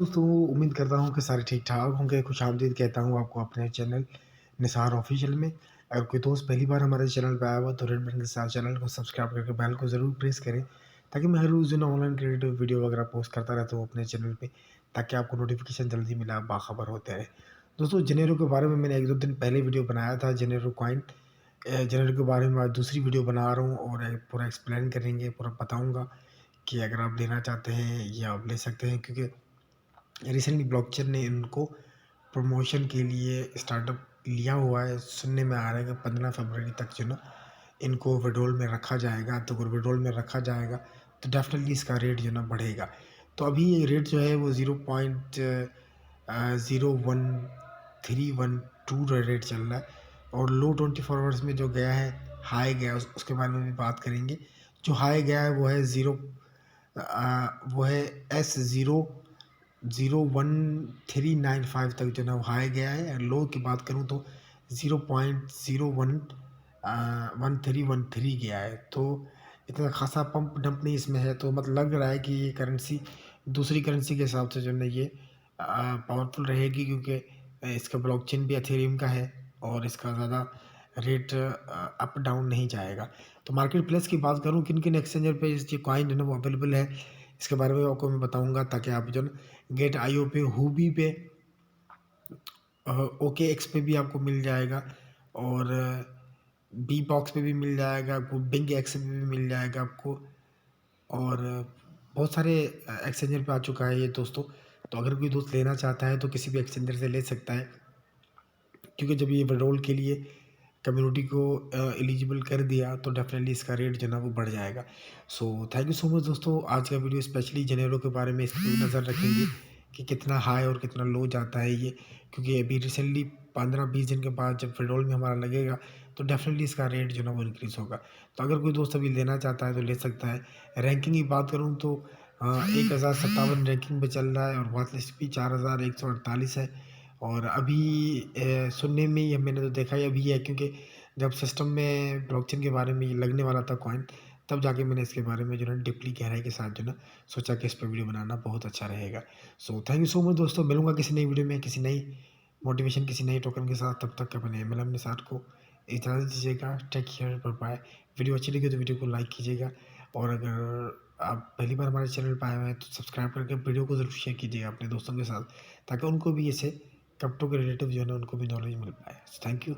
दोस्तों, उम्मीद करता हूँ कि सारे ठीक-ठाक होंगे। खुशामदीद कहता हूँ आपको अपने चैनल निसार ऑफ़िशियल में। अगर कोई दोस्त पहली बार हमारे चैनल पे आया हुआ तो रेड बटन के साथ चैनल को सब्सक्राइब करके बेल को ज़रूर प्रेस करें, ताकि मैं हर रोज़ जो है ना ऑनलाइन क्रिएटिव वीडियो वगैरह पोस्ट करता रहता हूँ अपने चैनल पे, ताकि आपको नोटिफ़िकेशन जल्दी मिले, आप बाखबर होते रहें। दोस्तों, जेनेरो के बारे में मैंने 1-2 दिन पहले वीडियो बनाया था, जेनेरो कॉइन। जेनेरो के बारे में आज दूसरी वीडियो बना रहा हूँ और पूरा एक्सप्लेन करेंगे, पूरा बताऊँगा कि अगर आप लेना चाहते हैं या आप ले सकते हैं, क्योंकि रिसेंटली ब्लॉकचेन ने इनको प्रमोशन के लिए स्टार्टअप लिया हुआ है। सुनने में आ रहा है कि 15 फरवरी तक जो ना इनको विड्रॉल में रखा जाएगा। तो अगर विड्रॉल में रखा जाएगा तो डेफिनेटली इसका रेट जो ना बढ़ेगा। तो अभी ये रेट जो है वो 0.01312 रेट चल रहा है, और लो 24 आवर्स में जो गया है, हाई गया, उसके बारे में भी बात करेंगे। जो हाई गया है वो है वो है S0.01395 तक जो ना वो हाई गया है। और लो की बात करूँ तो 0.011313 गया है। तो इतना खासा पंप डंप नहीं इसमें है, तो मतलब लग रहा है कि ये करेंसी दूसरी करेंसी के हिसाब से जो है ना ये पावरफुल रहेगी, क्योंकि इसका ब्लॉकचेन भी एथेरियम का है और इसका ज़्यादा रेट अप डाउन नहीं जाएगा। तो मार्केट प्लेस की बात करूँ, किन किन एक्सचेंजर पे ये कॉइन जो है वो अवेलेबल है, इसके बारे में आपको मैं बताऊंगा, ताकि आप जो गेट आईओ पे, हुबी पे, ओके एक्स पे भी आपको मिल जाएगा, और बी बॉक्स पे भी मिल जाएगा आपको, बिंग एक्स पे भी मिल जाएगा आपको, और बहुत सारे एक्सचेंजर पे आ चुका है ये दोस्तों। तो अगर कोई दोस्त लेना चाहता है तो किसी भी एक्सचेंजर से ले सकता है, क्योंकि जब ये विड्रॉल के लिए कम्युनिटी को एलिजिबल कर दिया तो डेफिनेटली इसका रेट जो है ना वो बढ़ जाएगा। So thank you so much दोस्तों। आज का वीडियो स्पेशली जेनेरो के बारे में इस पर नज़र रखेंगे कि कितना हाई और कितना लो जाता है ये, क्योंकि अभी रिसेंटली 15-20 दिन के बाद जब विड्रॉल में हमारा लगेगा तो डेफिनेटली इसका रेट जो है ना वो इंक्रीज़ होगा। तो अगर कोई दोस्त अभी लेना चाहता है तो ले सकता है। रैंकिंग की बात करूँ तो 1057 रैंकिंग पे चल रहा है, और वॉच लिस्ट भी 4148 है। और अभी सुनने में ही मैंने तो देखा ही अभी है, क्योंकि जब सिस्टम में ब्लॉकचेन के बारे में ये लगने वाला था कॉइन, तब जाके मैंने इसके बारे में जो है डीपली गहराई के साथ जो ना सोचा कि इस पर वीडियो बनाना बहुत अच्छा रहेगा। So thank you so much दोस्तों। मिलूंगा किसी नई वीडियो में, किसी नई मोटिवेशन, किसी नई टोकन के साथ। तब तक अपने एमएलएम के साथ को इजाज़त दीजिएगा। Take care, bye bye. Video अच्छी लगी तो वीडियो को लाइक कीजिएगा, और अगर आप पहली बार हमारे चैनल पर आए हुए हैं तो सब्सक्राइब करके वीडियो को ज़रूर शेयर कीजिएगा अपने दोस्तों के साथ, ताकि उनको भी ऐसे क्रिप्टो के रिलेटिव जो है ना उनको भी नॉलेज मिल पाए। Thank you.